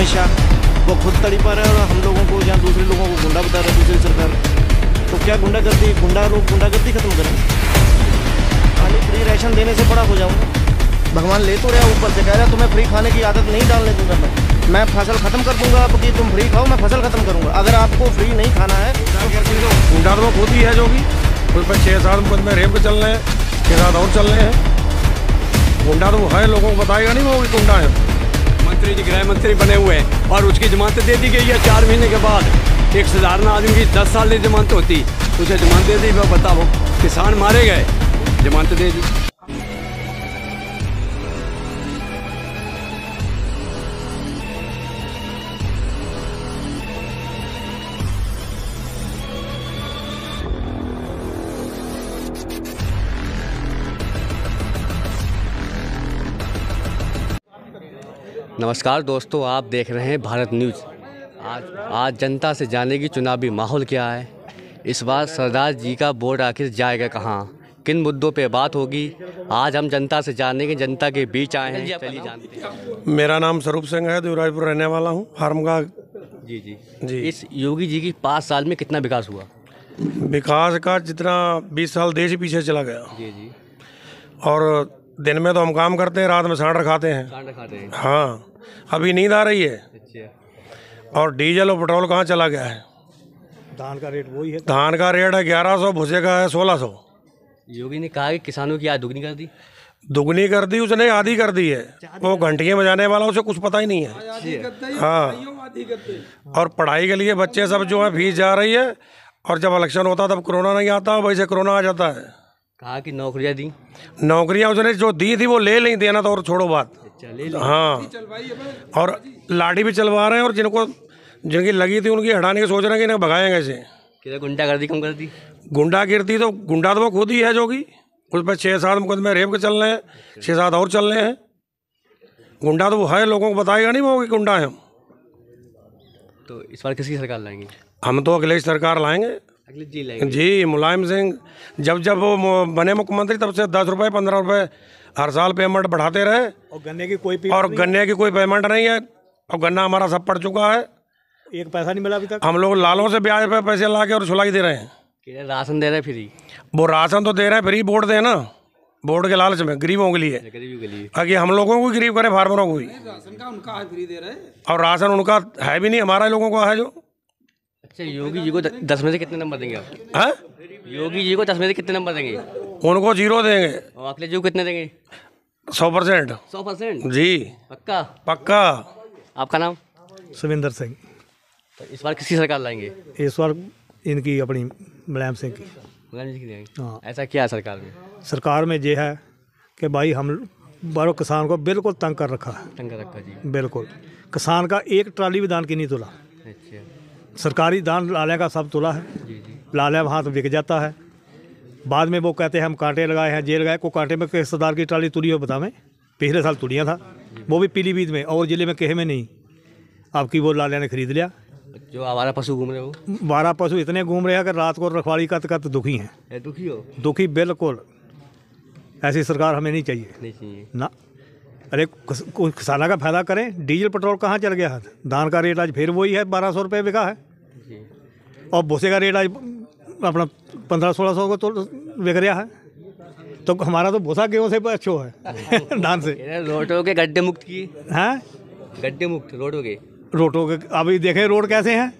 अमित शाह, वो खुद तड़ीपा रहे और हम लोगों को या दूसरे लोगों को गुंडा बता रहे दूसरी सरकार। तो क्या गुंडागर्दी, लोग गुंडागर्दी खत्म करें? खाली फ्री राशन देने से बड़ा हो जाऊँगा। भगवान ले तो रहा ऊपर से, कह रहा तुम्हें फ्री खाने की आदत नहीं डालने दूंगा मैं फसल खत्म कर दूंगा आपकी, तुम फ्री खाओ, मैं फसल खत्म करूंगा। अगर आपको फ्री नहीं खाना है, गुंडा तो खुद ही है जो भी उस पर 6-7 मुकदमे रेप के चल रहे हैं, 6-7 और चल रहे हैं। गुंडा तो वो है, लोगों को बताएगा नहीं वो गुंडा है। मंत्री जी गृह मंत्री बने हुए हैं और उसकी जमानत दे दी गई है 4 महीने के बाद। एक साधारण आदमी की 10 साल की जमानत होती, उसे जमानत दे दी, बताओ किसान मारे गए, जमानत दे दी। नमस्कार दोस्तों, आप देख रहे हैं भारत न्यूज़। आज जनता से जानेगी चुनावी माहौल क्या है, इस बार सरदार जी का वोट आखिर जाएगा कहाँ, किन मुद्दों पे बात होगी, आज हम जनता से जानेंगे। जनता के बीच आए हैं, चलिए जानते हैं। मेरा नाम स्वरूप सिंह है, देवराजपुर रहने वाला हूँ, फार्मगा। जी। इस योगी जी की 5 साल में कितना विकास हुआ? विकास का जितना 20 साल देश पीछे चला गया। जी। और दिन में तो हम काम करते हैं, रात में सांड खाते हैं। हाँ, अभी नींद आ रही है। अच्छा। और डीजल और पेट्रोल कहाँ चला गया है? धान का रेट वही है, धान का रेट है 1100, भूसे का है 1600। योगी ने कहा कि किसानों की आय दुगनी कर दी। दुगनी कर दी उसने, आधी कर दी है। वो घंटियाँ बजाने वाला, उसे कुछ पता ही नहीं है। हाँ, और पढ़ाई के लिए बच्चे सब जो है फीस जा रही है, और जब इलेक्शन होता तब कोरोना नहीं आता, वैसे कोरोना आ जाता है। कहा कि नौकरियां दी, नौकरियां उसने जो दी थी वो ले ली, देना तो और छोड़ो बात। हाँ, और लाठी भी चलवा रहे हैं, और जिनकी लगी थी उनकी हटाने की सोच रहे हैं कि इन्हें भगाएंगे कैसे। गुंडागर्दी कम कर दी। गुंडागिर्दी तो गुंडा तो वो खुद ही है जो कि उस पर 6-7 मुकदमे रेप के चल रहे हैं, 6-7 और चल रहे हैं। गुंडा तो वो है, लोगों को बताएगा नहीं वो कि गुंडा है। तो इस बार किसकी सरकार लाएंगे? हम तो अखिलेश सरकार लाएंगे। जी, मुलायम सिंह जब वो बने मुख्यमंत्री तब से 10 रुपये 15 रुपये हर साल पेमेंट बढ़ाते रहे, और गन्ने की कोई पेमेंट नहीं है। और गन्ना हमारा सब पड़ चुका है, एक पैसा नहीं मिला अभी तक। हम लोग लालों से ब्याज पे पैसे ला के और छुलाई दे रहे हैं। राशन दे रहे हैं फ्री। वो राशन तो दे रहे हैं फ्री, वोट दे ना, वोट के लालच में गरीबों के लिए, ताकि हम लोगों को गरीब करे, फार्मरों को भी। राशन का उनका है, फ्री दे रहे हैं, और राशन उनका है भी नहीं, हमारा लोगों का है जो। अच्छा, योगी जी को 10 में से कितने नंबर देंगे आप? हैं? योगी जी को 10 में से कितने नंबर देंगे? उनको 0 देंगे। और अखिलेश जी को कितने देंगे? 100%। 100%? जी, पक्का। आपका नाम? सुविंदर सिंह। तो इस बार किसकी सरकार लाएंगे? इस बार इनकी अपनी मुलायम सिंह की। मुलायम जी की देंगे। हाँ। ऐसा क्या है सरकार में? सरकार में ये है कि भाई हम बारो किसान को बिल्कुल तंग कर रखा है। तंग कर रखा जी, बिल्कुल। किसान का एक ट्राली भी दान की नहीं तुला। अच्छा। सरकारी दान लाले का सब तुला है। जी। लाले वहाँ तो बिक जाता है, बाद में वो कहते हैं हम कांटे लगाए हैं, जेल गए। को कांटे में रिश्तेदार की ट्राली तुरी हो बतावें, पिछले साल तुड़िया था, वो भी पीलीभीत में, और जिले में कहे में नहीं। आपकी वो लाले ने खरीद लिया। जो आवारा पशु घूम रहे हो? 12 पशु इतने घूम रहे हैं कि रात को रखवाली कत दुखी हैं। दुखी हो? दुखी बिल्कुल। ऐसी सरकार हमें नहीं चाहिए। नहीं चाहिए ना। अरे कोई किसाना का फायदा करें। डीजल पेट्रोल कहाँ चल गया है? धान का रेट आज फिर वही है, 1200 रुपये बिका है जी। और भूसे का रेट आज अपना 1500-1600 को तो बिक रहा है। तो हमारा तो भूसा गेहूँ से अच्छो है धान से। रोडों के गड्ढे मुक्त किए हैं, गड्ढे मुक्त रोडों के। अभी देखें रोड कैसे हैं,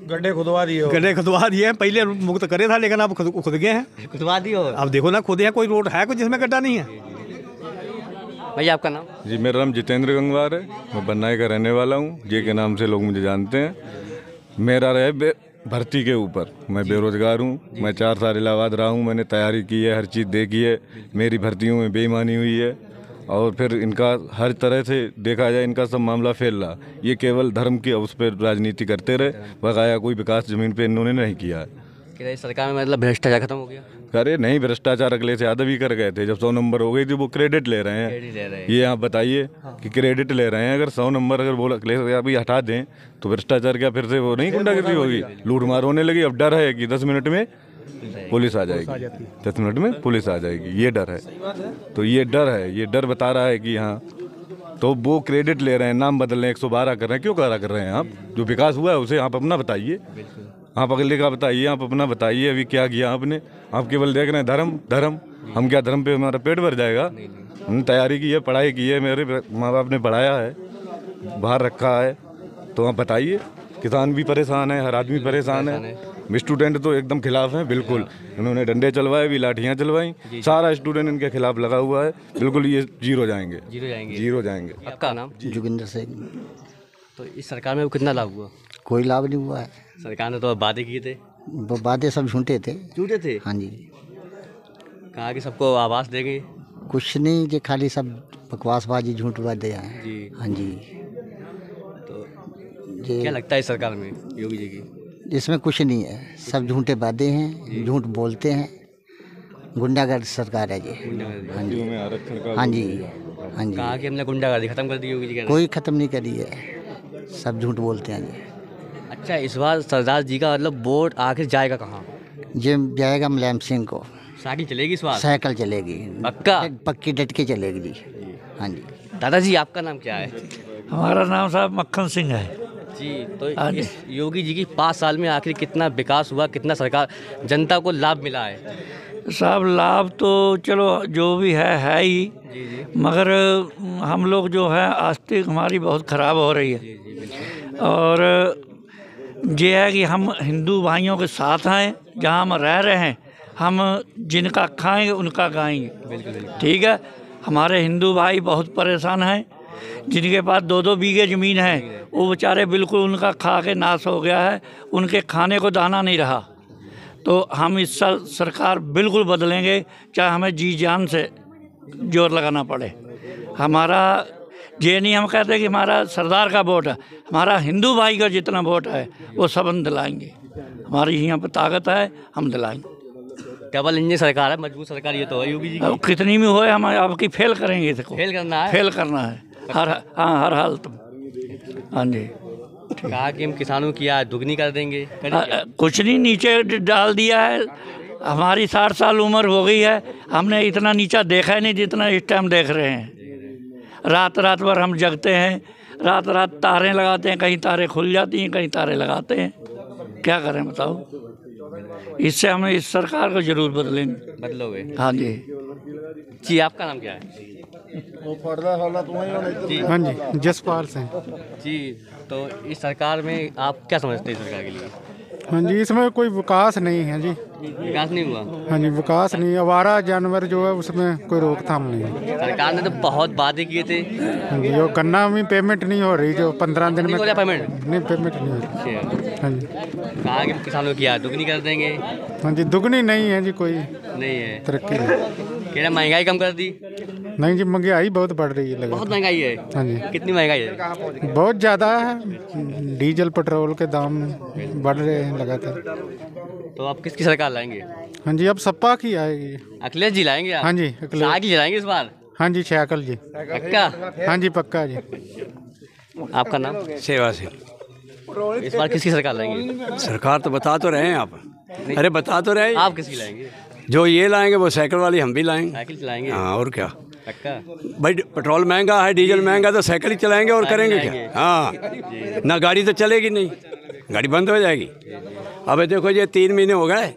गड्ढे खुदवा दिए हैं। पहले मुक्त करे था, लेकिन अब खुद गए हैं, खुदवा दिए। अब देखो ना, खुद है, कोई रोड है कोई जिसमें गड्ढा नहीं है। भैया आपका नाम? जी, मेरा नाम जितेंद्र गंगवार है, मैं बन्नाई का रहने वाला हूँ। जे के नाम से लोग मुझे जानते हैं। मेरा रहे भर्ती के ऊपर, मैं बेरोजगार हूँ। मैं 4 साल इलाहाबाद रहा हूँ, मैंने तैयारी की है, हर चीज़ देखी है। मेरी भर्तियों में बेईमानी हुई है, और फिर इनका हर तरह से देखा जाए, इनका सब मामला फैल रहा। ये केवल धर्म की उस पर राजनीति करते रहे, बकाया कोई विकास ज़मीन पे इन्होंने नहीं किया है। सरकार में मतलब भ्रष्टाचार खत्म हो गया? अरे नहीं, भ्रष्टाचार अखिलेश यादव ही कर गए थे। जब 100 नंबर हो गई थी, वो क्रेडिट ले रहे हैं। ये आप बताइए कि क्रेडिट ले रहे हैं। अगर 100 नंबर अगर बोला अखिलेश यादव ही हटा दें, तो भ्रष्टाचार क्या फिर से वो नहीं गुंडागिरी होगी, लूट मार होने लगी। अब डर है कि 10 मिनट में पुलिस आ जाएगी, 10 मिनट में पुलिस आ जाएगी, ये डर है। तो ये डर है, ये डर बता रहा है कि हाँ तो वो क्रेडिट ले रहे हैं, नाम बदल रहे हैं, 112 कर रहे हैं। क्यों कर रहे हैं आप? जो विकास हुआ है उसे आप अपना बताइए, आप अगले का बताइए, आप अपना बताइए अभी क्या किया आपने। आप केवल देख रहे हैं धर्म धर्म। हम क्या धर्म पे हमारा पेट भर जाएगा? हमने तैयारी की है, पढ़ाई की है, मेरे माँ बाप ने पढ़ाया है, बाहर रखा है, तो आप बताइए। किसान भी परेशान है, हर आदमी परेशान है। स्टूडेंट तो एकदम खिलाफ है, बिल्कुल। इन्होंने डंडे चलवाए भी, लाठियाँ चलवाई, सारा स्टूडेंट इनके खिलाफ लगा हुआ है। बिल्कुल ये जीरो जाएंगे, जीरो जाएंगे। आपका नाम? जोगिंदर सिंह। तो इस सरकार में कितना लाभ हुआ? कोई लाभ नहीं हुआ है। सरकार ने तो वादे किए थे। वो बातें सब झूठे थे। झूठे थे? हाँ जी। कहा कि सबको आवास देंगे। कुछ नहीं, ये खाली सब बकवासबाजी झूठ बातें हैं जी। हाँ जी। तो ये क्या लगता है इस सरकार में योगी जी की? इसमें कुछ नहीं है, सब झूठे बातें हैं, झूठ बोलते हैं। गुंडागर्द सरकार है ये। हाँ जी हाँ जी हाँ जी। कहा कि हमने गुंडागर्दी खत्म कर दी योगी जी। कोई ख़त्म नहीं करी है, सब झूठ बोलते हैं ये। अच्छा, इस बार सरदार जी का मतलब वोट आखिर जाएगा कहाँ? ये जाएगा मुलायम सिंह को। साइकिल चलेगी इस बार? साइकिल चलेगी, पक्का? पक्की डट के चलेगी जी। हाँ जी। दादाजी आपका नाम क्या है? हमारा नाम साहब मक्खन सिंह है जी। तो इस योगी जी की 5 साल में आखिर कितना विकास हुआ, कितना सरकार जनता को लाभ मिला है? साहब। लाभ तो चलो जो भी है ही, मगर हम लोग जो है आस्तिक हमारी बहुत ख़राब हो रही है। और ये है कि हम हिंदू भाइयों के साथ हैं, जहाँ हम रह रहे हैं, हम जिनका खाएंगे उनका गाएंगे। ठीक है। हमारे हिंदू भाई बहुत परेशान हैं, जिनके पास 2-2 बीघे ज़मीन है, वो बेचारे बिल्कुल उनका खा के नाश हो गया है, उनके खाने को दाना नहीं रहा। तो हम इस साल सरकार बिल्कुल बदलेंगे, चाहे हमें जी जान से जोर लगाना पड़े। हमारा ये नहीं हम कहते कि हमारा सरदार का वोट है, हमारा हिंदू भाई का जितना वोट है वो सब हम दिलाएंगे। हमारी यहाँ पर ताकत है, हम दिलाएंगे। डबल इंजन सरकार है, मजबूत सरकार ये तो है योगी जी की। अब कितनी भी होए हम आपकी फेल करेंगे, इसको फेल करना है। फेल करना है हर हालत में। हाँ जी। कहा कि हम किसानों की आय दुगनी कर देंगे। कुछ नहीं, नीचे डाल दिया है। हमारी 60 साल उम्र हो गई है, हमने इतना नीचा देखा ही नहीं जितना इस टाइम देख रहे हैं। रात रात भर हम जगते हैं, रात रात तारें लगाते हैं, कहीं तारें खुल जाती हैं, कहीं तारें लगाते हैं। क्या करें बताओ? इससे हमें इस सरकार को जरूर बदलेंगे। बदलोगे? हाँ जी। जी आपका नाम क्या है? हाँ जी, जसपाल सिंह। जी। तो इस सरकार में आप क्या समझते हैं सरकार के लिए? हाँ जी, इसमें कोई विकास नहीं है जी। विकास नहीं हुआ? हाँ जी, विकास नहीं। आवारा जानवर जो है उसमें कोई रोकथाम नहीं है। सरकार ने तो बहुत वादे किए थे। हाँ जी, वो गन्ना में पेमेंट नहीं हो रही, जो 15 दिन में पेमेंट नहीं, पेमेंट नहीं हो रही। हाँ जी। कहा कि किसानों की आय दुगनी कर देंगे। हाँ जी, दुगनी नहीं है जी, कोई नहीं है तरक्की नहीं। कह रहे महंगाई कम कर दी। नहीं जी, महंगाई बहुत बढ़ रही है। बहुत महंगाई है। हाँ जी, कितनी महंगाई है? बहुत ज़्यादा है। डीजल पेट्रोल के दाम बढ़ रहे हैं लगातार। तो आप किसकी सरकार लाएंगे? हाँ जी, अब सपा की आएगी। अखिलेश जी लाएंगे आप? हाँ जी, साइकिल चलाएंगे इस बार? हाँ जी, साइकिल जी। पक्का? हाँ जी, पक्का जी। आपका नाम? सेवा सिंह। इस बार किसकी सरकार लाएंगे? सरकार तो बता तो रहे हैं आप। अरे बता तो रहे हैं। आप किसकी लाएंगे? जो ये लाएंगे वो साइकिल वाली हम भी लाएंगे। साइकिल चलाएंगे? हाँ, और क्या। पक्का? भाई पेट्रोल महंगा है, डीजल महंगा, तो साइकिल ही चलाएंगे और करेंगे क्या? हाँ, ना गाड़ी तो चलेगी नहीं, गाड़ी बंद हो जाएगी। अब देखो ये 3 महीने हो गए,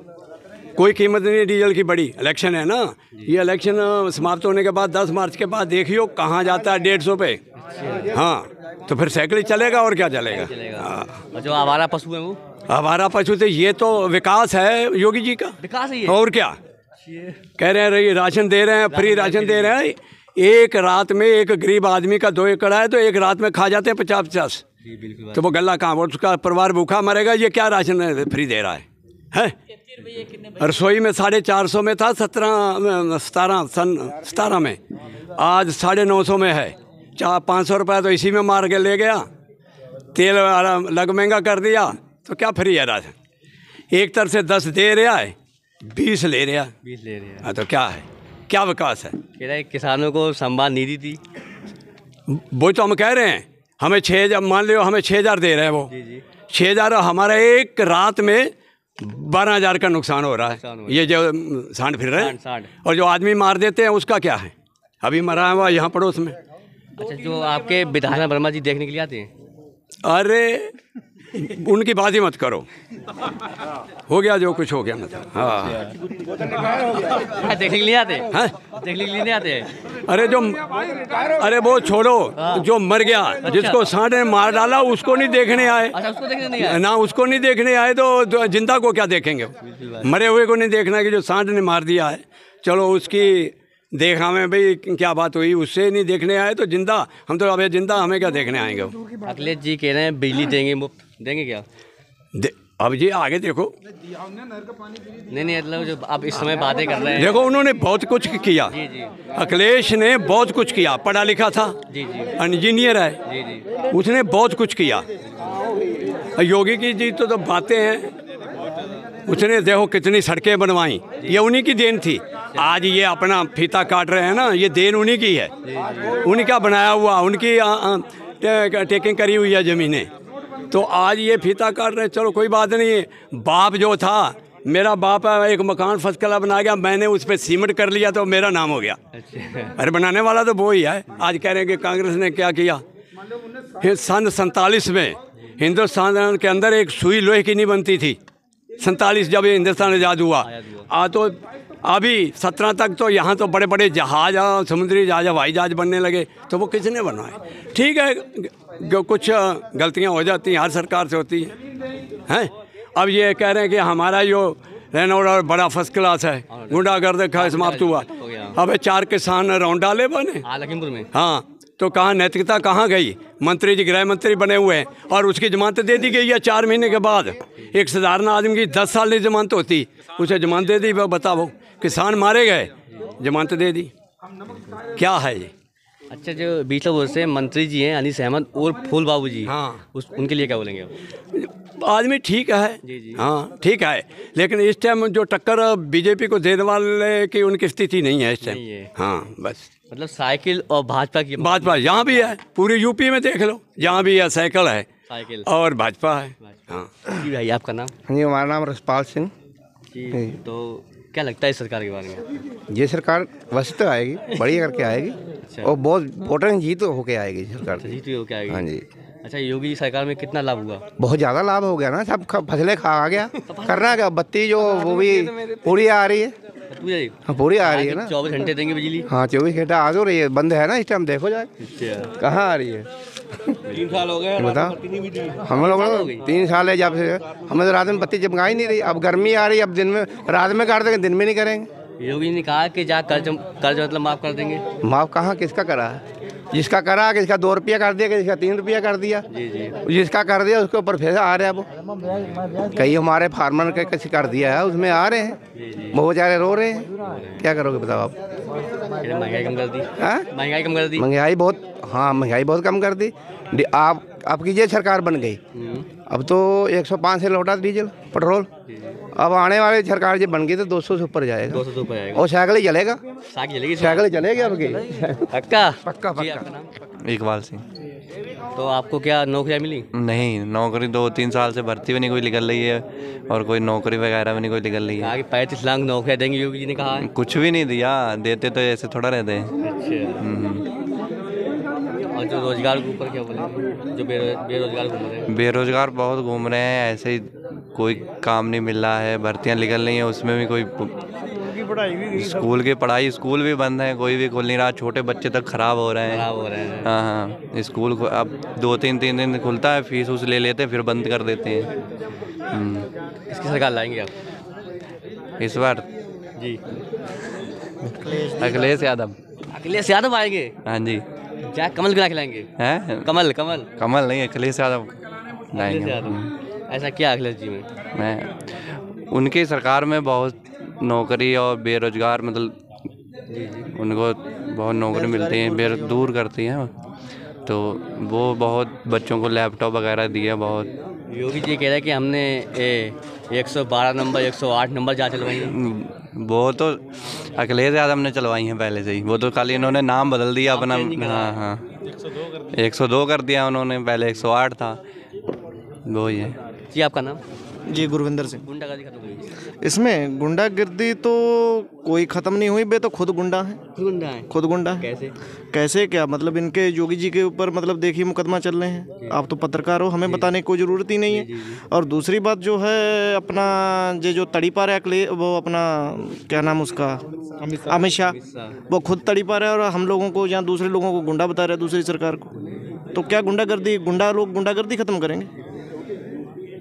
कोई कीमत नहीं है डीजल की। बड़ी इलेक्शन है ना, ये इलेक्शन समाप्त होने के बाद 10 मार्च के बाद देखियो कहाँ जाता है 150 पे। हाँ, तो फिर साइकिल ही चलेगा और क्या चलेगा। हाँ। और जो आवारा पशु है वो? आवारा पशु तो ये तो विकास है योगी जी का। विकास है ये? और क्या कह रहे हैं, राशन दे रहे हैं, फ्री राशन दे रहे हैं। एक रात में एक गरीब आदमी का 2 एकड़ है तो एक रात में खा जाते हैं 50-50। तो वो गला कहाँ, उसका परिवार भूखा मरेगा। ये क्या राशन फ्री दे रहा है? रसोई में 450 में था 17 में, आज 950 में है। 500 रुपया तो इसी में मार के ले गया। तेल लग महंगा कर दिया, तो क्या फ्री है राशन? एक तरफ से 10 दे रहा है, 20 ले रहा है। 20 ले रहे हैं। हाँ, तो क्या है, क्या विकास है? कह रहे किसानों को सम्मान निधि थी। वो तो हम कह रहे हैं, हमें 6,000 मान लो, हमें 6,000 दे रहे हैं वो। 6,000, हमारा एक रात में 12,000 का नुकसान हो रहा है। ये जो सांड फिर रहे हैं और जो आदमी मार देते हैं उसका क्या है? अभी मरा है वह यहाँ पड़ोस में, अच्छा, जो आपके विधायक वर्मा जी देखने के लिए आते हैं? अरे उनकी बात ही मत करो, हो गया जो कुछ हो गया, मतलब। हाँ, देखने के लिए आते हैं? हाँ? देखने के लिए नहीं आते हैं? अरे वो छोड़ो, जो मर गया, जिसको सांड ने मार डाला, उसको नहीं देखने आए। अच्छा, उसको देखने नहीं आए? ना उसको नहीं देखने आए तो जिंदा को क्या देखेंगे? मरे हुए को नहीं देखना कि जो सांड ने मार दिया है, चलो उसकी देखा में भाई क्या बात हुई, उससे नहीं देखने आए तो जिंदा, हम तो अबे जिंदा, हमें क्या देखने आएंगे? अखिलेश जी कह रहे हैं बिजली देंगे, मुफ्त देंगे क्या? अब जी आगे देखो। नहीं, मतलब जो आप इस समय बातें कर रहे हैं, देखो उन्होंने बहुत कुछ किया। जी जी अखिलेश ने बहुत कुछ किया, पढ़ा लिखा था, जी जी इंजीनियर है, जी जी। उसने बहुत कुछ किया। योगी की जी तो बातें हैं, उसने देखो कितनी सड़कें बनवाई, ये उन्हीं की देन थी। आज ये अपना फीता काट रहे हैं ना, ये देन उन्हीं की है, उन्हीं का बनाया हुआ, उनकी टेकिंग करी हुई है ज़मीनें, तो आज ये फीता काट रहे हैं। चलो कोई बात नहीं, बाप जो था, मेरा बाप एक मकान फर्स्ट क्लास बना गया, मैंने उस पर सीमेंट कर लिया तो मेरा नाम हो गया। अरे बनाने वाला तो वो ही है। आज कह रहे हैं कि कांग्रेस ने क्या किया। सन 47 में हिंदुस्तान के अंदर एक सुई लोहे की नहीं बनती थी, 47 जब हिंदुस्तान आज़ाद हुआ। तो अभी 17 तक तो यहाँ तो बड़े बड़े जहाज, समुद्री जहाज, हवाई जहाज बनने लगे, तो वो किसने बनवाए? ठीक है, कुछ गलतियाँ हो जाती हैं, हर सरकार से होती हैं। अब ये कह रहे हैं कि हमारा जो रहना और बड़ा फर्स्ट क्लास है, गुंडागर्दी का समाप्त हुआ। अबे 4 किसान राउंड डाले बने लखीमपुर में। हाँ, तो कहाँ नैतिकता कहाँ गई? मंत्री जी गृह मंत्री बने हुए हैं और उसकी जमानत दे दी गई है 4 महीने के बाद। एक साधारण आदमी की 10 साल की जमानत होती, उसे जमानत दे दी। बताओ, किसान मारे गए, जमानत दे दी, क्या है ये? अच्छा, जो बीच लोग से मंत्री जी हैं अनीस अहमद और फूल बाबू जी, हाँ, उनके लिए क्या बोलेंगे? आदमी ठीक है जी जी, हाँ ठीक है, लेकिन इस टाइम जो टक्कर बीजेपी को देने वाले की उनकी स्थिति नहीं है इस टाइम। हाँ, बस मतलब साइकिल और भाजपा की, भाजपा यहाँ भी है, पूरे यूपी में देख लो, जहाँ भी है साइकिल है, साइकिल और भाजपा है। हाँ जी। भाई आपका नाम? जी, हमारा नाम रसपाल सिंह जी। तो क्या लगता है इस सरकार के बारे में? ये सरकार वैसे तो आएगी, बढ़िया करके आएगी। अच्छा। और बहुत वोटर जीत होके आएगी सरकार। जीत होके आएगी। हाँ जी। अच्छा, योगी सरकार में कितना लाभ हुआ? बहुत ज़्यादा लाभ हो गया ना, सब फसलें खा आ गया। करना क्या, बत्ती जो वो भी पूरी आ रही है। हाँ, पूरी आ रही है ना, 24 घंटे देंगे बिजली। हाँ, 24 घंटे आ जो रही है, बंद है ना इस टाइम, देखो जाए कहाँ आ रही है। 3 साल हो गए बताओ, हम लोग 3 साल है जब से, हमें तो रात में बत्ती चमका ही नहीं रही। अब गर्मी आ रही है, अब दिन में, रात में काट देंगे, दिन में नहीं करेंगे। योगी ने कहा कि जा कर्ज मतलब माफ कर देंगे। माफ कहाँ, किसका करा है? जिसका करा, किसका 2 रुपया कर दिया, किसका 3 रुपया कर दिया। जी जी। जिसका कर दिया उसके ऊपर फिर आ रहा है वो। कई हमारे फार्मर के किसी कर दिया है, उसमें आ रहे हैं, बहुत बेचारे रो रहे हैं। क्या करोगे बताओ आप? महंगाई कम कर दी। महंगाई कम कर दी। महंगाई बहुत, हाँ महंगाई बहुत कम कर दी। आप कीजिए, सरकार बन गई, अब तो 105 से लौटा डीजल पेट्रोल। अब आने वाली सरकार जब बन गई तो 200 से ऊपर जाएगा। 200 से ऊपर जाएगा। और साइकिल ही चलेगा, साइकिल चलेगी अब की। पक्का पक्का जी। पक्का। आपका नाम? इकबाल सिंह। तो आपको क्या नौकरियाँ मिली? नहीं, नौकरी 2-3 साल से भर्ती भी नहीं कोई निकल रही है, और कोई नौकरी वगैरह भी नहीं कोई निकल रही है। आगे 35 लाख नौकरियाँ देंगे योगी जी ने कहा है। कुछ भी नहीं दिया, देते तो ऐसे थोड़ा रहते हैं। अच्छा। और जो रोजगार के ऊपर क्या बोले, जो बेरोजगार घूम रहे हैं? बेरोजगार बहुत घूम रहे हैं, ऐसे ही कोई काम नहीं मिल रहा है, भर्तियां निकल रही हैं, उसमें भी कोई स्कूल की पढ़ाई, स्कूल भी बंद है, कोई भी खुल नहीं रहा, छोटे बच्चे तक खराब हो रहे हैं। हाँ हाँ, स्कूल को अब 2-3 दिन खुलता है, फीस उस ले लेते हैं, फिर बंद कर देते हैं। किसकी सरकार लाएंगे आप इस बार? जी, अखिलेश यादव। अखिलेश यादव आएंगे? हाँ जी। क्या कमल गिरा खिलाएंगे? हैं? कमल नहीं, अखिलेश यादव लाएंगे। ऐसा क्या अखिलेश जी में? मैं उनकी सरकार में बहुत नौकरी और बेरोजगार, मतलब उनको बहुत नौकरी मिलती है, दूर करती हैं, तो वो बहुत बच्चों को लैपटॉप वगैरह दिए बहुत। योगी जी कह रहे हैं कि हमने 112 नंबर 108 नंबर जा चलवाई हैं। वो तो अखिलेश यादव ने चलवाई हैं पहले से ही, वो तो खाली इन्होंने नाम बदल दिया अपना। हाँ हाँ, 102 कर दिया उन्होंने, पहले 108 था, वो ही है। जी, आपका नाम? जी गुरविंदर सिंह। गुंडागर्दी खत्म हुई? इसमें गुंडागर्दी तो कोई ख़त्म नहीं हुई, बे तो खुद गुंडा है। गुंडा है? खुद गुंडा है। कैसे? कैसे क्या मतलब, इनके योगी जी के ऊपर मतलब देखिए मुकदमा चल रहे हैं। आप तो पत्रकार हो, हमें बताने की कोई ज़रूरत ही नहीं है। और दूसरी बात जो है अपना जो तड़ी पा रहा है वो अपना क्या नाम उसका, अमित शाह, वो खुद तड़ी पा रहा है और हम लोगों को या दूसरे लोगों को गुंडा बता रहा है, दूसरी सरकार को। तो क्या गुंडागर्दी, लोग गुंडागर्दी ख़त्म करेंगे?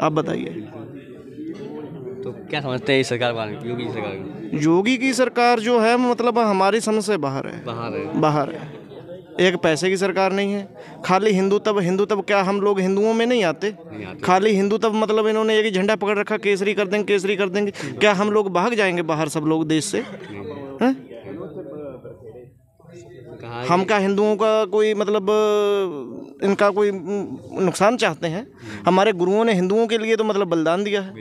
आप बताइए। तो क्या समझते हैं इस सरकार के बारे में, योगी सरकार? योगी की सरकार जो है मतलब हमारी समझ से बाहर है। बाहर है। एक पैसे की सरकार नहीं है। खाली हिंदू तब क्या हम लोग हिंदुओं में नहीं आते? खाली हिंदू तब मतलब इन्होंने एक ही झंडा पकड़ रखा, केसरी कर देंगे, केसरी कर देंगे। क्या हम लोग भाग जाएंगे बाहर सब लोग देश से? हम क्या हिंदुओं का कोई मतलब इनका कोई नुकसान चाहते हैं? हमारे गुरुओं ने हिंदुओं के लिए तो मतलब बलिदान दिया है।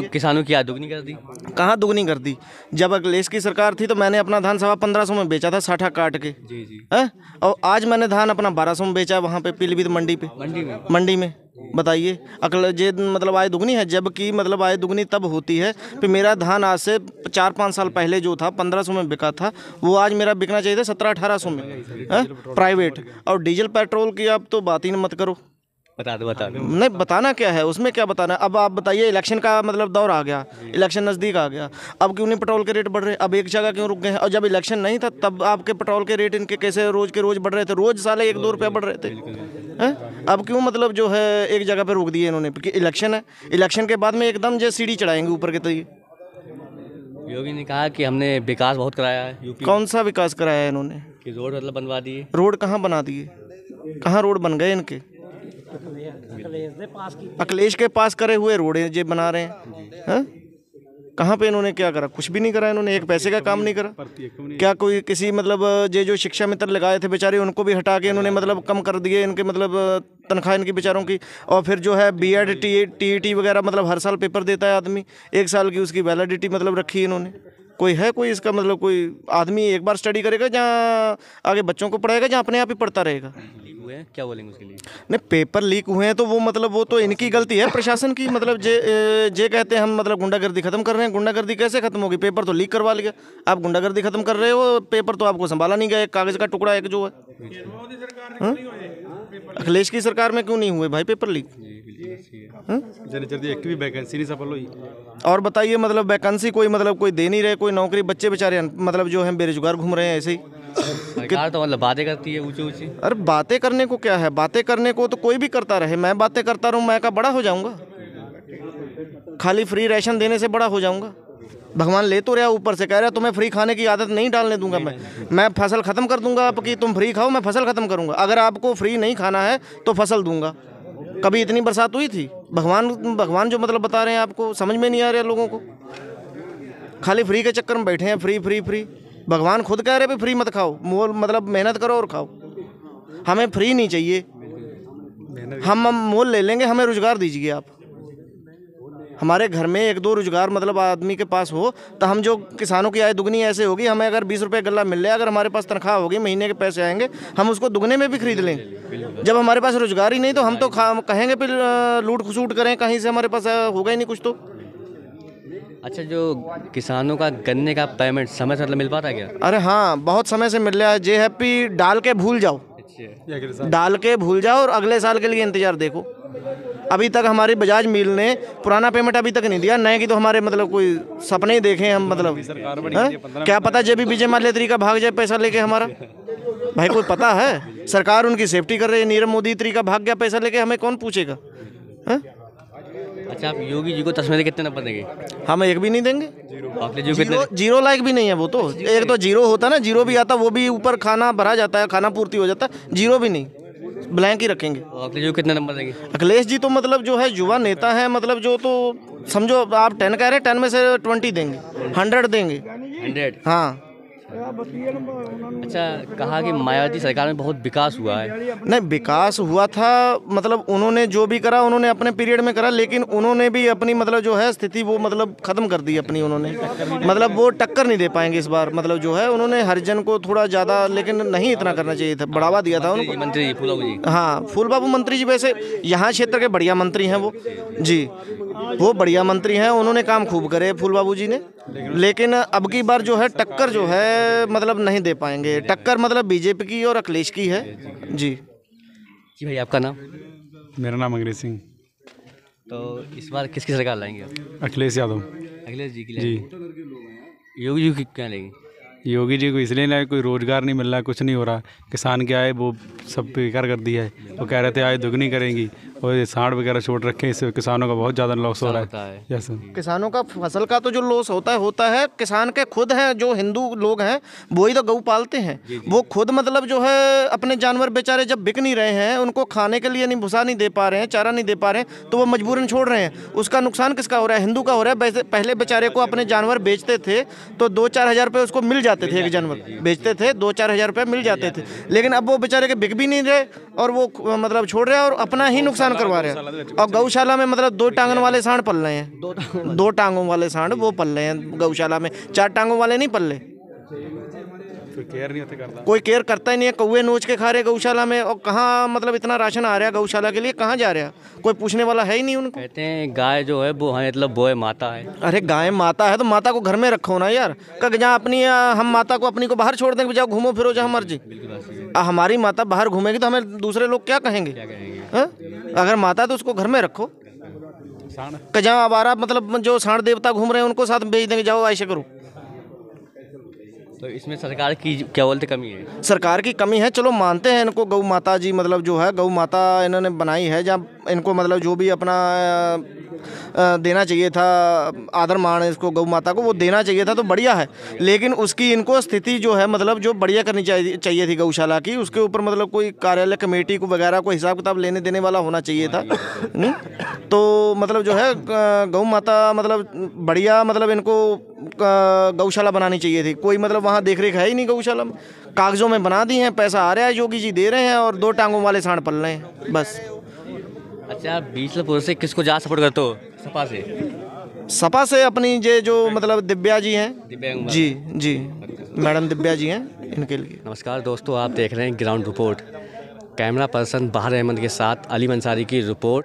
किसानों की आय दुगनी कर दी। कहाँ दुगनी कर दी? जब अखिलेश की सरकार थी तो मैंने अपना धान 1500 में बेचा था, साठा काट के। है? और आज मैंने धान अपना 1200 में बेचा वहाँ पे पीलीभीत मंडी में। बताइए अखिलेश मतलब आय दुगनी है, जबकि मतलब आय दुगनी तब होती है कि मेरा धान आज से 4-5 साल पहले जो था 1500 में बिका था, वो आज मेरा बिकना चाहिए था 1700-1800 में प्राइवेट। और डीजल पेट्रोल की आप तो बात ही मत करो। बता दो। नहीं बताना क्या है उसमें, क्या बताना। अब आप बताइए, इलेक्शन का मतलब दौर आ गया, इलेक्शन नज़दीक आ गया, अब क्यों नहीं पेट्रोल के रेट बढ़ रहे? अब एक जगह क्यों रुक गए हैं? और जब इलेक्शन नहीं था तब आपके पेट्रोल के रेट इनके कैसे रोज़ के रोज़ बढ़ रहे थे? रोज़ साले 1-2 रुपये बढ़ रहे थे। अब क्यों मतलब जो है एक जगह पर रोक दिए इन्होंने कि इलेक्शन है, इलेक्शन के बाद में एकदम जो सीढ़ी चढ़ाएंगे ऊपर के तरीके। योगी ने कहा कि हमने विकास बहुत कराया है यूपी। कौन सा विकास कराया है इन्होंने? कि रोड मतलब बनवा दिए। रोड कहाँ बना दिए? कहाँ रोड बन गए इनके? अखिलेश के पास करे हुए रोड ये बना रहे हैं। कहाँ पे इन्होंने क्या करा? कुछ भी नहीं करा इन्होंने, एक पैसे का काम नहीं करा। क्या कोई किसी मतलब जो शिक्षा मित्र लगाए थे बेचारे उनको भी हटा के इन्होंने मतलब कम कर दिए इनके मतलब तनख्वाह इनकी बेचारों की। और फिर जो है बीएड टीईटी वगैरह मतलब हर साल पेपर देता है आदमी, 1 साल की उसकी वैलिडिटी मतलब रखी इन्होंने। कोई है कोई इसका मतलब कोई आदमी एक बार स्टडी करेगा जहाँ आगे बच्चों को पढ़ाएगा, जहाँ अपने आप ही पढ़ता रहेगा? क्या बोलेंगे उसके लिए? नहीं, पेपर लीक हुए हैं तो वो मतलब वो तो इनकी गलती है, प्रशासन की। मतलब जे कहते हैं हम मतलब गुंडागर्दी खत्म कर रहे हैं। गुंडागर्दी कैसे खत्म होगी? पेपर तो लीक करवा लिया, आप गुंडागर्दी खत्म कर रहे हो। पेपर तो आपको संभाला नहीं गया, एक कागज का टुकड़ा एक जो है। अखिलेश की सरकार में क्यों नहीं हुए भाई पेपर लीक? एक भी वैकेंसी नहीं सफल हुई। और बताइए मतलब वैकेंसी कोई मतलब कोई दे नहीं रहे, कोई नौकरी। बच्चे बेचारे मतलब जो है बेरोजगार घूम रहे हैं ऐसे ही। सरकार तो मतलब बातें करती है ऊंची। अरे बातें करने को क्या है? बातें करने को तो कोई भी करता रहे। मैं बातें करता रहूँ, मैं क्या बड़ा हो जाऊंगा? खाली फ्री राशन देने से बड़ा हो जाऊंगा? भगवान ले तो रहा ऊपर से, कह रहा तुम्हें फ्री खाने की आदत नहीं डालने दूंगा मैं फसल खत्म कर दूंगा आपकी। तुम फ्री खाओ, मैं फसल खत्म करूंगा। अगर आपको फ्री नहीं खाना है तो फसल दूंगा। कभी इतनी बरसात हुई थी? भगवान जो मतलब बता रहे हैं आपको समझ में नहीं आ रहा लोगों को। खाली फ्री के चक्कर में बैठे हैं, फ्री। भगवान खुद कह रहे हैं फ्री मत खाओ, मोल मतलब मेहनत करो और खाओ। हमें फ्री नहीं चाहिए, हम मोल ले लेंगे, हमें रोजगार दीजिए आप। हमारे घर में 1-2 रोजगार मतलब आदमी के पास हो तो हम जो किसानों की आय दुगनी ऐसे होगी। हमें अगर 20 रुपये गल्ला मिल रहा है, अगर हमारे पास तनख्वाह होगी, महीने के पैसे आएंगे, हम उसको दुगने में भी खरीद लेंगे। जब हमारे पास रोजगार ही नहीं तो हम तो कहेंगे फिर लूट खसूट करें कहीं से, हमारे पास होगा ही नहीं कुछ तो। अच्छा, जो किसानों का गन्ने का पेमेंट समय से मतलब मिल पाता क्या? अरे हाँ, बहुत समय से मिल रहा है। जे हैप्पी डाल के भूल जाओ, डाल के भूल जाओ और अगले साल के लिए इंतजार देखो। अभी तक हमारी बजाज मिल ने पुराना पेमेंट अभी तक नहीं दिया, नए की तो हमारे मतलब कोई सपने ही देखे हम मतलब। क्या पता जब भी विजय माल्या का भाग जाए पैसा लेके हमारा। भाई कोई पता है? सरकार उनकी सेफ्टी कर रही है। नीरव मोदी तरीका भाग गया पैसा लेके, हमें कौन पूछेगा? अच्छा, आप योगी जी को तस्वीर कितने नंबर देंगे? हम एक भी नहीं देंगे। जीरो लाइक भी नहीं है वो तो। एक तो जीरो होता ना, जीरो भी आता, वो भी ऊपर खाना भरा जाता है, खाना पूर्ति हो जाता है। जीरो भी नहीं, ब्लैंक ही रखेंगे। अखिलेश जी को कितने नंबर देंगे? अखिलेश जी तो मतलब जो है युवा नेता है, मतलब जो तो समझो आप 10 कह रहे हैं, 10 में से 20 देंगे, 100 देंगे। 100? हाँ, अच्छा, कहा कि मायावती सरकार में बहुत विकास हुआ है। नहीं, विकास हुआ था, मतलब उन्होंने जो भी करा उन्होंने अपने पीरियड में करा, लेकिन उन्होंने भी अपनी मतलब जो है स्थिति वो मतलब ख़त्म कर दी अपनी उन्होंने, मतलब वो टक्कर नहीं दे पाएंगे इस बार। मतलब जो है उन्होंने हरिजन को थोड़ा ज़्यादा, लेकिन नहीं इतना करना चाहिए था, बढ़ावा दिया था उनको। मंत्री फूलबाबू जी, हाँ, फूलबाबू मंत्री जी वैसे यहाँ क्षेत्र के बढ़िया मंत्री हैं वो जी, वो बढ़िया मंत्री हैं, उन्होंने काम खूब करे फूलबाबू जी ने। लेकिन अब की बार जो है टक्कर जो है मतलब नहीं दे पाएंगे, टक्कर मतलब बीजेपी की और अखिलेश की है जी। जी भाई, आपका नाम? मेरा नाम अंग्रेज सिंह। तो इस बार किसकी सरकार लाएंगे आप? अखिलेश यादव अखिलेश जी की जी। योगी जी की क्या लेंगे? योगी जी को इसलिए लाए, कोई रोजगार नहीं मिल रहा, कुछ नहीं हो रहा। किसान क्या है वो सब बेकार कर दिया है। वो कह रहे थे आय दुगनी करेंगी और ये सांड वगैरह छोड़ रखे हैं, इससे किसानों का बहुत ज़्यादा लॉस हो रहा है। यस, किसानों का फसल का तो जो लॉस होता है किसान के खुद हैं, जो हिंदू लोग हैं वही तो गऊ पालते हैं, वो खुद मतलब जो है अपने जानवर बेचारे जब बिक नहीं रहे हैं, उनको खाने के लिए नहीं, भूसा नहीं दे पा रहे हैं, चारा नहीं दे पा रहे हैं, तो वो मजबूरन छोड़ रहे हैं। उसका नुकसान किसका हो रहा है? हिंदू का हो रहा है। वैसे पहले बेचारे को अपने जानवर बेचते थे तो 2-4 हज़ार रुपये उसको मिल जाते थे, एक जानवर बेचते थे 2-4 हज़ार रुपये मिल जाते थे, लेकिन अब वो बेचारे के बिक भी नहीं रहे और वो मतलब छोड़ रहे हैं और अपना ही नुकसान करवा रहे हैं। और गौशाला में मतलब 2 टांगन वाले सांड पल रहे हैं, 2 टांगों वाले सांड वो पल रहे हैं गौशाला में, 4 टांगों वाले नहीं पल रहे। कोई केयर करता ही नहीं है, कौवे नोच के खा रहे गौशाला में। और कहाँ मतलब इतना राशन आ रहा है गौशाला के लिए, कहाँ जा रहा है? कोई पूछने वाला है ही नहीं उनको। कहते हैं गाय जो है वो है मतलब वो है माता है। अरे गाय माता है तो माता को घर में रखो ना यार, जहाँ अपनी हम माता को अपनी को बाहर छोड़ देंगे, जाओ घूमो फिरो जहाँ मर्जी। हमारी माता बाहर घूमेगी तो हमें दूसरे लोग क्या कहेंगे? अगर माता है तो उसको घर में रखो। जहाँ आवारा मतलब जो सांड देवता घूम रहे हैं उनको साथ भेज देंगे, जाओ ऐसे करो। तो इसमें सरकार की क्या बोलते कमी है? सरकार की कमी है, चलो मानते हैं इनको, गौ माता जी मतलब जो है गौ माता इन्होंने बनाई है, जहाँ इनको मतलब जो भी अपना देना चाहिए था आदर मान इसको गौ माता को वो देना चाहिए था तो बढ़िया है, लेकिन उसकी इनको स्थिति जो है मतलब जो बढ़िया करनी चाहिए थी गौशाला की, उसके ऊपर मतलब कोई कार्यालय कमेटी को वगैरह कोई हिसाब किताब लेने देने वाला होना चाहिए था। तो मतलब जो है गौ माता मतलब बढ़िया मतलब इनको गौशाला बनानी चाहिए थी। कोई मतलब वहाँ देख रेख है ही नहीं गौशाला में, कागजों में बना दी हैं, पैसा आ रहा है, योगी जी दे रहे हैं और 2 टांगों वाले सांड पल रहे हैं बस। अच्छा, बीसलपुर से किसको ज़्यादा सपोर्ट करते हो? सपा से? सपा से अपनी ये जो मतलब दिव्या जी हैं जी जी, मैडम दिव्या जी हैं, इनके लिए। नमस्कार दोस्तों, आप देख रहे हैं ग्राउंड रिपोर्ट। कैमरा पर्सन बाहर अहमद के साथ अली मंसारी की रिपोर्ट।